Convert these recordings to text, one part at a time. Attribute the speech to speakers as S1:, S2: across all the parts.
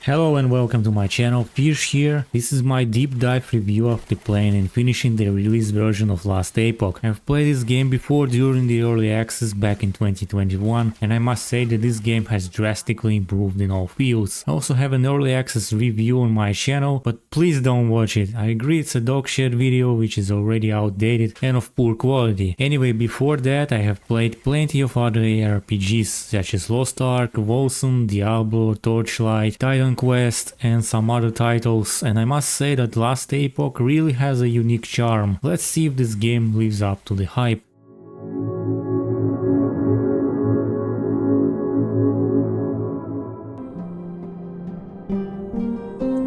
S1: Hello and welcome to my channel, Firzj here. This is my deep dive review after playing and finishing the release version of Last Epoch. I've played this game before during the early access back in 2021 and I must say that this game has drastically improved in all fields. I also have an early access review on my channel, but please don't watch it. I agree it's a dog shit video which is already outdated and of poor quality. Anyway, before that I have played plenty of other ARPGs such as Lost Ark, QoL, Diablo, Torchlight, Titan Quest and some other titles, and I must say that Last Epoch really has a unique charm. Let's see if this game lives up to the hype.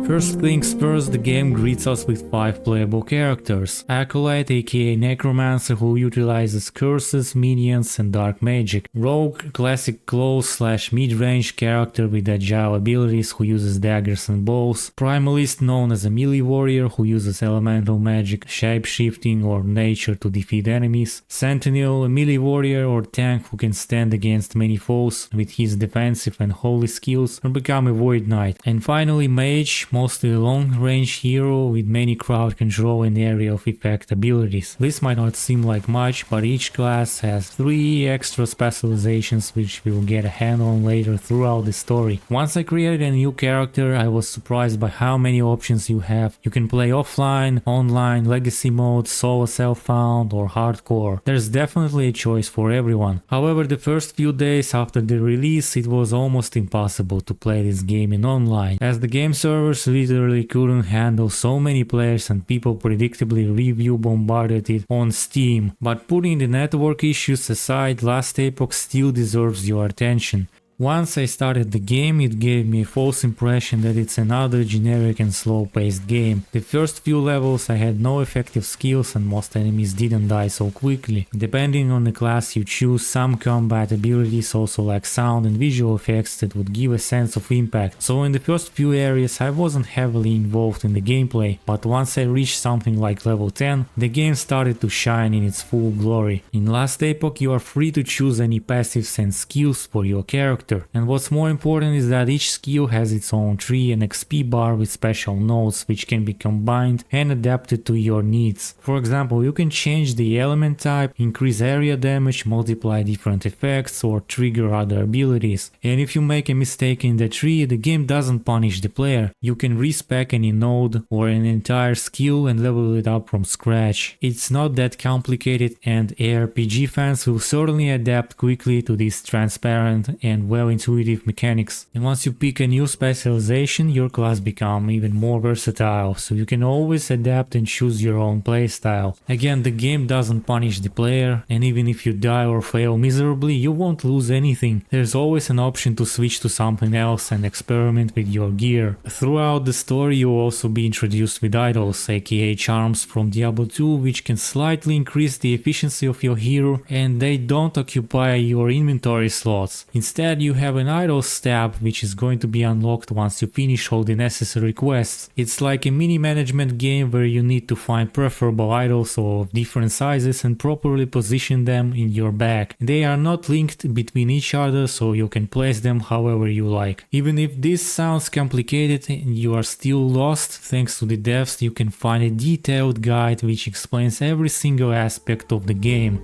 S1: First things first, the game greets us with 5 playable characters. Acolyte aka Necromancer, who utilizes curses, minions and dark magic. Rogue, classic close / mid-range character with agile abilities who uses daggers and bows. Primalist, known as a melee warrior who uses elemental magic, shape-shifting or nature to defeat enemies. Sentinel, a melee warrior or tank who can stand against many foes with his defensive and holy skills or become a void knight. And finally Mage, mostly a long-range hero with many crowd control and area of effect abilities. This might not seem like much, but each class has 3 extra specializations which we'll get a hand on later throughout the story. Once I created a new character, I was surprised by how many options you have. You can play offline, online, legacy mode, solo self-found or hardcore. There's definitely a choice for everyone. However, the first few days after the release it was almost impossible to play this game in online, as the game servers literally couldn't handle so many players and people predictably review bombarded it on Steam. But putting the network issues aside, Last Epoch still deserves your attention. Once I started the game, it gave me a false impression that it's another generic and slow-paced game. The first few levels I had no effective skills and most enemies didn't die so quickly. Depending on the class you choose, some combat abilities also lack sound and visual effects that would give a sense of impact. So in the first few areas I wasn't heavily involved in the gameplay, but once I reached something like level 10, the game started to shine in its full glory. In Last Epoch you are free to choose any passives and skills for your character. And what's more important is that each skill has its own tree and XP bar with special nodes which can be combined and adapted to your needs. For example, you can change the element type, increase area damage, multiply different effects or trigger other abilities. And if you make a mistake in the tree, the game doesn't punish the player. You can respec any node or an entire skill and level it up from scratch. It's not that complicated and ARPG fans will certainly adapt quickly to this transparent and intuitive mechanics. And once you pick a new specialization, your class becomes even more versatile, so you can always adapt and choose your own playstyle. Again, the game doesn't punish the player, and even if you die or fail miserably, you won't lose anything. There's always an option to switch to something else and experiment with your gear. Throughout the story you'll also be introduced with idols, aka charms from Diablo II, which can slightly increase the efficiency of your hero, and they don't occupy your inventory slots. Instead, you have an idol stab which is going to be unlocked once you finish all the necessary quests. It's like a mini management game where you need to find preferable idols of different sizes and properly position them in your bag. They are not linked between each other, so you can place them however you like. Even if this sounds complicated and you are still lost, thanks to the devs you can find a detailed guide which explains every single aspect of the game.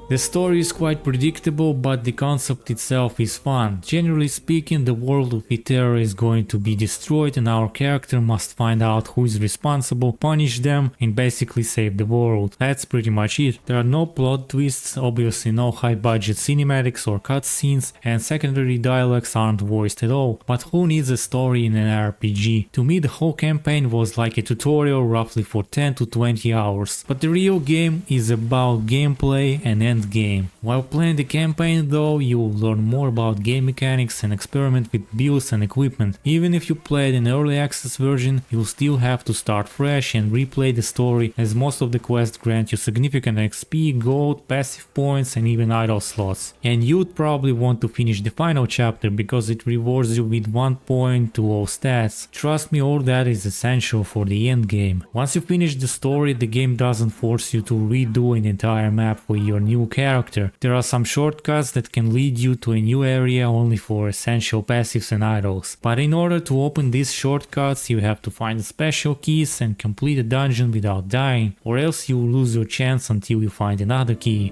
S1: The story is quite predictable, but the concept itself is fun. Generally speaking, the world of Eterra is going to be destroyed and our character must find out who is responsible, punish them and basically save the world. That's pretty much it. There are no plot twists, obviously no high budget cinematics or cutscenes, and secondary dialogues aren't voiced at all. But who needs a story in an RPG? To me the whole campaign was like a tutorial roughly for 10 to 20 hours. But the real game is about gameplay and Endgame. While playing the campaign though, you will learn more about game mechanics and experiment with builds and equipment. Even if you played an early access version, you'll still have to start fresh and replay the story, as most of the quests grant you significant XP, gold, passive points and even idle slots. And you'd probably want to finish the final chapter because it rewards you with 1 point to all stats. Trust me, all that is essential for the endgame. Once you finish the story, the game doesn't force you to redo an entire map for your new high-level character. There are some shortcuts that can lead you to a new area only for essential passives and items. But in order to open these shortcuts, you have to find the special keys and complete a dungeon without dying, or else you will lose your chance until you find another key.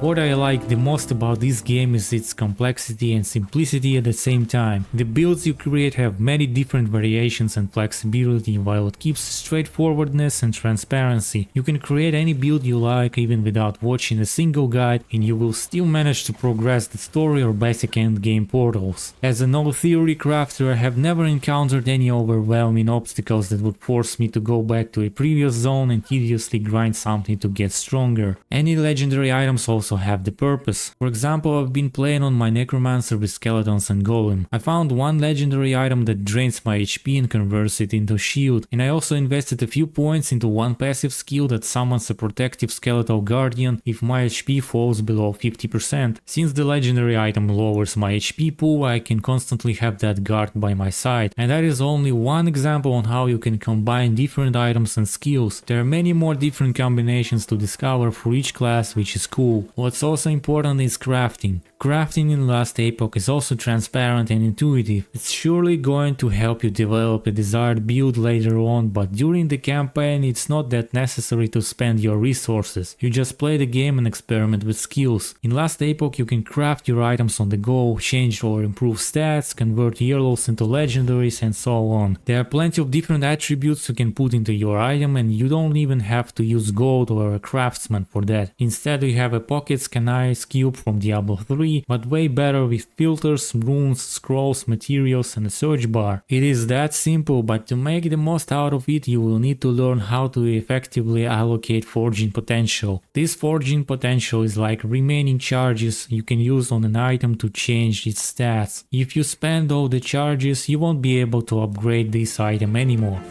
S1: What I like the most about this game is its complexity and simplicity at the same time. The builds you create have many different variations and flexibility, while it keeps straightforwardness and transparency. You can create any build you like even without watching a single guide, and you will still manage to progress the story or basic endgame portals. As a no-theory crafter, I have never encountered any overwhelming obstacles that would force me to go back to a previous zone and tediously grind something to get stronger. Any legendary items also have the purpose. For example, I've been playing on my necromancer with skeletons and golem. I found one legendary item that drains my HP and converts it into shield, and I also invested a few points into one passive skill that summons a protective skeletal guardian if my HP falls below 50%. Since the legendary item lowers my HP pool, I can constantly have that guard by my side, and that is only one example on how you can combine different items and skills. There are many more different combinations to discover for each class, which is cool. What's also important is crafting. Crafting in Last Epoch is also transparent and intuitive. It's surely going to help you develop a desired build later on, but during the campaign it's not that necessary to spend your resources. You just play the game and experiment with skills. In Last Epoch you can craft your items on the go, change or improve stats, convert yellows into legendaries and so on. There are plenty of different attributes you can put into your item, and you don't even have to use gold or a craftsman for that. Instead you have a pocket Scannice cube from Diablo 3, but way better with filters, runes, scrolls, materials and a search bar. It is that simple, but to make the most out of it you will need to learn how to effectively allocate forging potential. This forging potential is like remaining charges you can use on an item to change its stats. If you spend all the charges, you won't be able to upgrade this item anymore.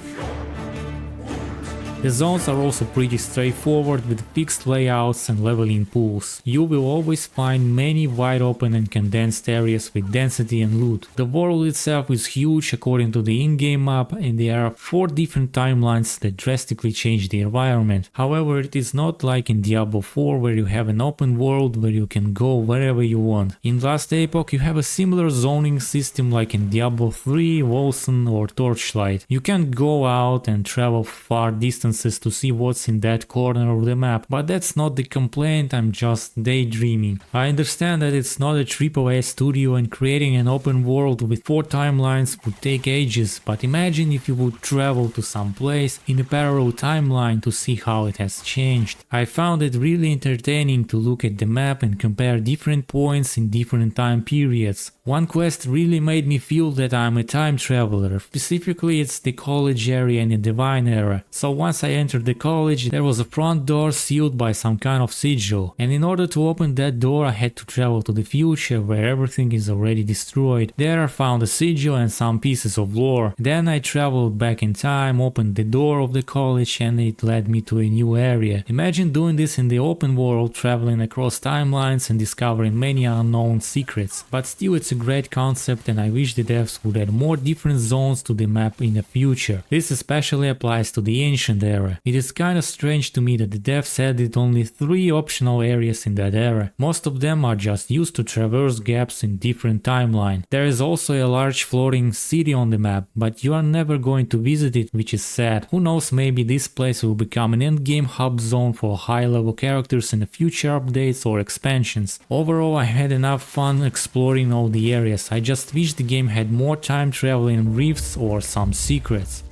S1: The zones are also pretty straightforward with fixed layouts and leveling pools. You will always find many wide open and condensed areas with density and loot. The world itself is huge according to the in-game map, and there are 4 different timelines that drastically change the environment. However, it is not like in Diablo 4 where you have an open world where you can go wherever you want. In Last Epoch you have a similar zoning system like in Diablo 3, Wolcen or Torchlight. You can't go out and travel far distances to see what's in that corner of the map, but that's not the complaint, I'm just daydreaming. I understand that it's not a AAA studio and creating an open world with 4 timelines would take ages, but imagine if you would travel to some place in a parallel timeline to see how it has changed. I found it really entertaining to look at the map and compare different points in different time periods. One quest really made me feel that I'm a time traveler, specifically it's the college area in the Divine Era. So once I entered the college, there was a front door sealed by some kind of sigil, and in order to open that door I had to travel to the future where everything is already destroyed. There I found a sigil and some pieces of lore. Then I traveled back in time, opened the door of the college, and it led me to a new area. Imagine doing this in the open world, traveling across timelines and discovering many unknown secrets. But still it's a great concept, and I wish the devs would add more different zones to the map in the future. This especially applies to the ancient era. It is kinda strange to me that the devs added only 3 optional areas in that era. Most of them are just used to traverse gaps in different timeline. There is also a large floating city on the map, but you are never going to visit it, which is sad. Who knows, maybe this place will become an endgame hub zone for high level characters in the future updates or expansions. Overall, I had enough fun exploring all the areas. I just wish the game had more time traveling rifts or some secrets.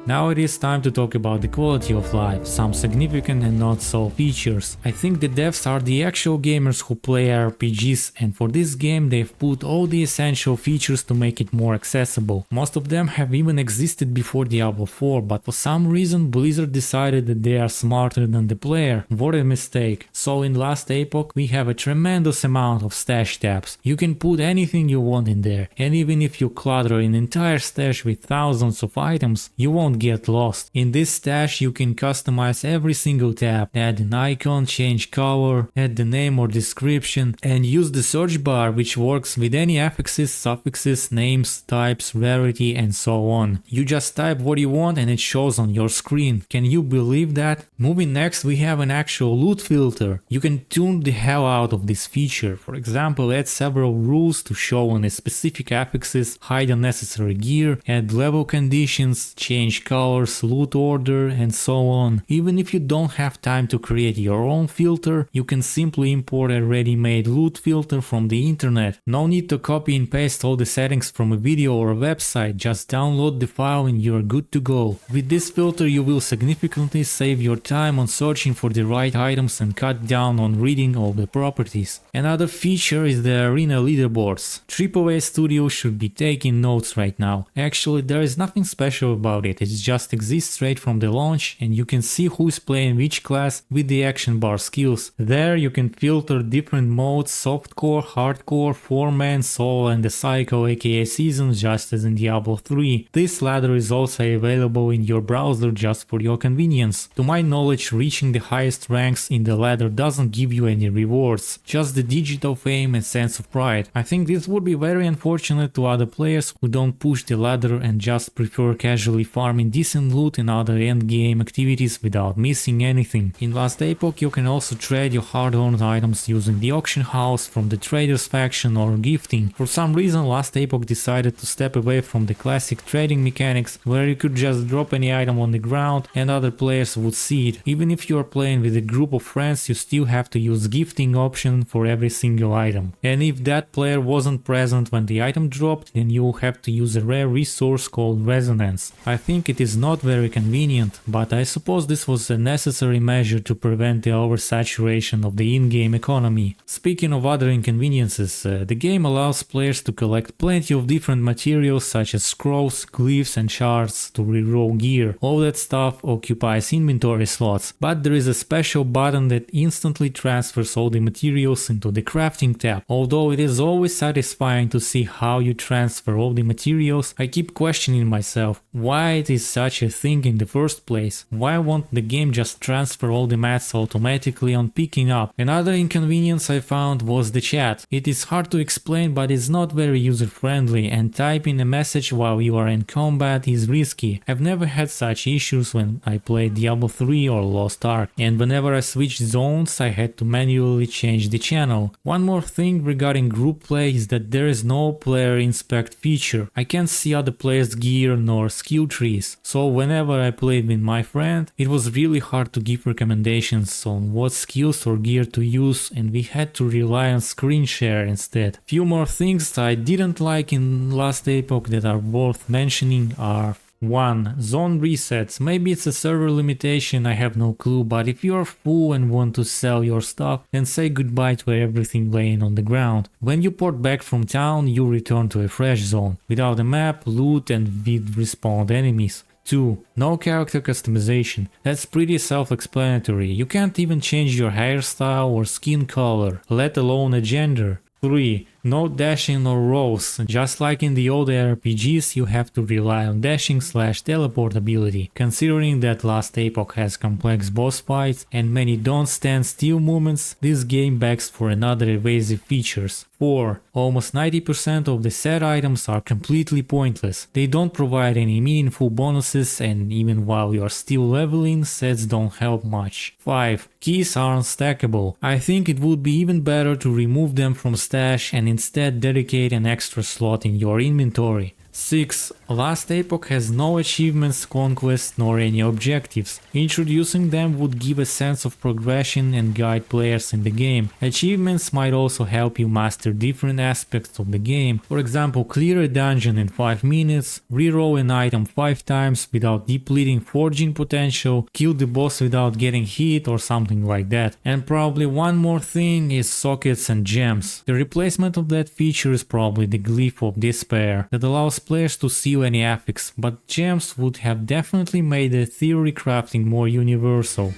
S1: Now it is time to talk about the quality of life, some significant and not so features. I think the devs are the actual gamers who play RPGs, and for this game they've put all the essential features to make it more accessible. Most of them have even existed before Diablo 4, but for some reason Blizzard decided that they are smarter than the player. What a mistake. So in Last Epoch we have a tremendous amount of stash tabs. You can put anything you want in there, and even if you clutter an entire stash with thousands of items, you won't don't get lost. In this stash you can customize every single tab, add an icon, change color, add the name or description, and use the search bar, which works with any affixes, suffixes, names, types, rarity, and so on. You just type what you want and it shows on your screen. Can you believe that? Moving next, we have an actual loot filter. You can tune the hell out of this feature. For example, add several rules to show on a specific affixes, hide unnecessary gear, add level conditions, change colors, loot order, and so on. Even if you don't have time to create your own filter, you can simply import a ready-made loot filter from the internet. No need to copy and paste all the settings from a video or a website, just download the file and you're good to go. With this filter you will significantly save your time on searching for the right items and cut down on reading all the properties. Another feature is the arena leaderboards. AAA studios should be taking notes right now. Actually, there is nothing special about it, it just exists straight from the launch and you can see who's playing which class with the action bar skills. There you can filter different modes: softcore, hardcore, 4-man, solo, and the cycle aka seasons, just as in Diablo 3. This ladder is also available in your browser just for your convenience. To my knowledge, reaching the highest ranks in the ladder doesn't give you any rewards, just the digital fame and sense of pride. I think this would be very unfortunate to other players who don't push the ladder and just prefer casually farming decent loot and other endgame activities without missing anything. In Last Epoch you can also trade your hard-earned items using the auction house from the traders faction or gifting. For some reason Last Epoch decided to step away from the classic trading mechanics where you could just drop any item on the ground and other players would see it. Even if you are playing with a group of friends, you still have to use gifting option for every single item. And if that player wasn't present when the item dropped, then you will have to use a rare resource called resonance. I think it is not very convenient, but I suppose this was a necessary measure to prevent the oversaturation of the in-game economy. Speaking of other inconveniences, the game allows players to collect plenty of different materials such as scrolls, glyphs and shards to reroll gear. All that stuff occupies inventory slots, but there is a special button that instantly transfers all the materials into the crafting tab. Although it is always satisfying to see how you transfer all the materials, I keep questioning myself why it is such a thing in the first place. Why won't the game just transfer all the mats automatically on picking up? Another inconvenience I found was the chat. It is hard to explain, but it's not very user friendly, and typing a message while you are in combat is risky. I've never had such issues when I played Diablo 3 or Lost Ark, and whenever I switched zones I had to manually change the channel. One more thing regarding group play is that there is no player inspect feature. I can't see other players' gear nor skill trees, so whenever I played with my friend it was really hard to give recommendations on what skills or gear to use, and we had to rely on screen share instead. Few more things I didn't like in Last Epoch that are worth mentioning are: 1. Zone resets. Maybe it's a server limitation, I have no clue, but if you're full and want to sell your stuff, then say goodbye to everything laying on the ground. When you port back from town, you return to a fresh zone, without a map, loot and with respawned enemies. 2. No character customization. That's pretty self-explanatory. You can't even change your hairstyle or skin color, let alone a gender. 3. No dashing or rolls. Just like in the old RPGs, you have to rely on dashing/teleport ability. Considering that Last Epoch has complex boss fights and many don't stand still movements, this game begs for another evasive features. 4. Almost 90% of the set items are completely pointless. They don't provide any meaningful bonuses, and even while you are still leveling, sets don't help much. 5. Keys are unstackable. I think it would be even better to remove them from stash and instead dedicate an extra slot in your inventory. 6. Last Epoch has no achievements, conquests, nor any objectives. Introducing them would give a sense of progression and guide players in the game. Achievements might also help you master different aspects of the game. For example, clear a dungeon in 5 minutes, reroll an item 5 times without depleting forging potential, kill the boss without getting hit or something like that. And probably one more thing is sockets and gems. The replacement of that feature is probably the Glyph of Despair that allows players to seal any affix, but gems would have definitely made the theory crafting more universal.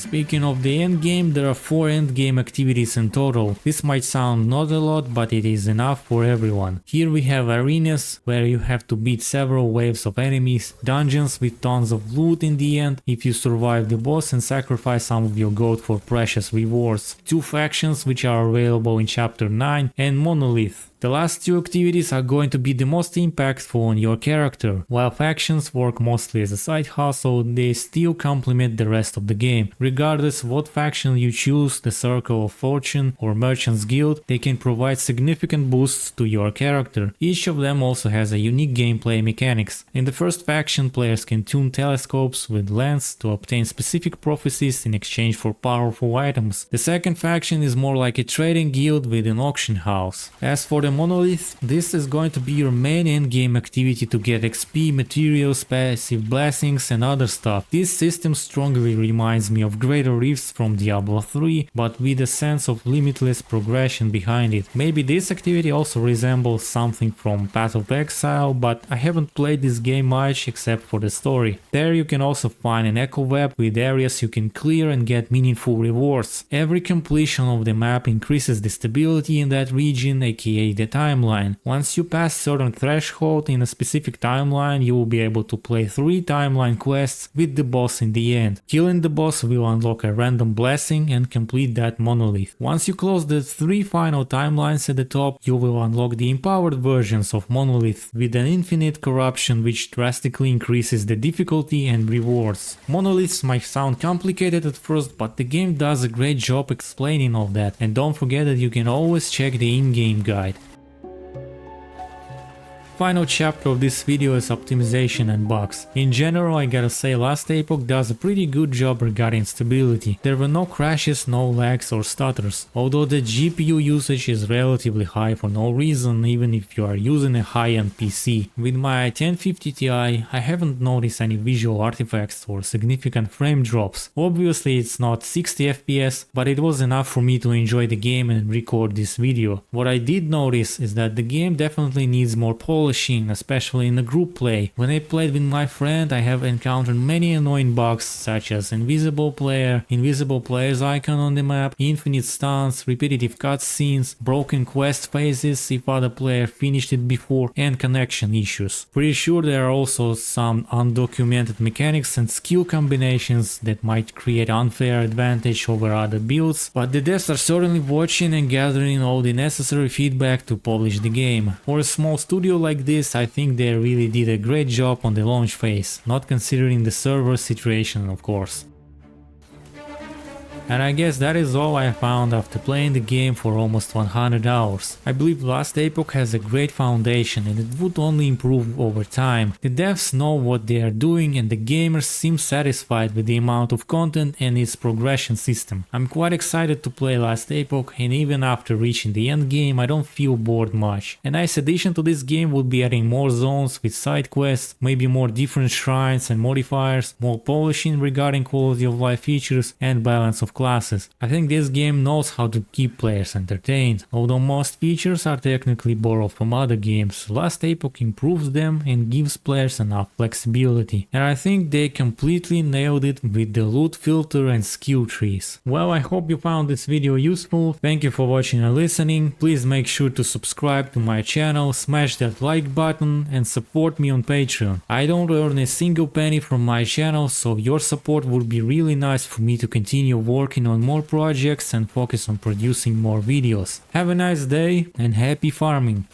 S1: Speaking of the endgame, there are 4 endgame activities in total. This might sound not a lot, but it is enough for everyone. Here we have arenas, where you have to beat several waves of enemies, dungeons with tons of loot in the end if you survive the boss and sacrifice some of your gold for precious rewards, 2 factions which are available in chapter 9, and Monolith. The last 2 activities are going to be the most impactful on your character. While factions work mostly as a side hustle, they still complement the rest of the game. Regardless what faction you choose, the Circle of Fortune or Merchant's Guild, they can provide significant boosts to your character. Each of them also has a unique gameplay mechanics. In the first faction, players can tune telescopes with lens to obtain specific prophecies in exchange for powerful items. The second faction is more like a trading guild with an auction house. As for the Monolith, this is going to be your main endgame activity to get XP, materials, passive blessings and other stuff. This system strongly reminds me of Greater Rifts from Diablo 3, but with a sense of limitless progression behind it. Maybe this activity also resembles something from Path of Exile, but I haven't played this game much except for the story. There you can also find an echo web with areas you can clear and get meaningful rewards. Every completion of the map increases the stability in that region, aka the timeline. Once you pass certain threshold in a specific timeline, you will be able to play 3 timeline quests with the boss in the end. Killing the boss will unlock a random blessing and complete that monolith. Once you close the 3 final timelines at the top, you will unlock the empowered versions of monolith with an infinite corruption which drastically increases the difficulty and rewards. Monoliths might sound complicated at first, but the game does a great job explaining all that, and don't forget that you can always check the in-game guide. Final chapter of this video is optimization and bugs. In general, I gotta say Last Epoch does a pretty good job regarding stability. There were no crashes, no lags or stutters, although the GPU usage is relatively high for no reason, even if you are using a high-end PC. With my 1050 Ti, I haven't noticed any visual artifacts or significant frame drops. Obviously it's not 60 FPS, but it was enough for me to enjoy the game and record this video. What I did notice is that the game definitely needs more polishing, especially in the group play. When I played with my friend, I have encountered many annoying bugs such as invisible player's icon on the map, infinite stuns, repetitive cutscenes, broken quest phases if other player finished it before, and connection issues. Pretty sure there are also some undocumented mechanics and skill combinations that might create unfair advantage over other builds, but the devs are certainly watching and gathering all the necessary feedback to polish the game. For a small studio like this, I think they really did a great job on the launch phase, not considering the server situation of course. And I guess that is all I found after playing the game for almost 100 hours. I believe Last Epoch has a great foundation and it would only improve over time. The devs know what they are doing and the gamers seem satisfied with the amount of content and its progression system. I'm quite excited to play Last Epoch, and even after reaching the end game I don't feel bored much. A nice addition to this game would be adding more zones with side quests, maybe more different shrines and modifiers, more polishing regarding quality of life features and balance of classes. I think this game knows how to keep players entertained. Although most features are technically borrowed from other games, Last Epoch improves them and gives players enough flexibility. And I think they completely nailed it with the loot filter and skill trees. Well, I hope you found this video useful. Thank you for watching and listening. Please make sure to subscribe to my channel, smash that like button and support me on Patreon. I don't earn a single penny from my channel, so your support would be really nice for me to continue working on more projects and focus on producing more videos. Have a nice day and happy farming!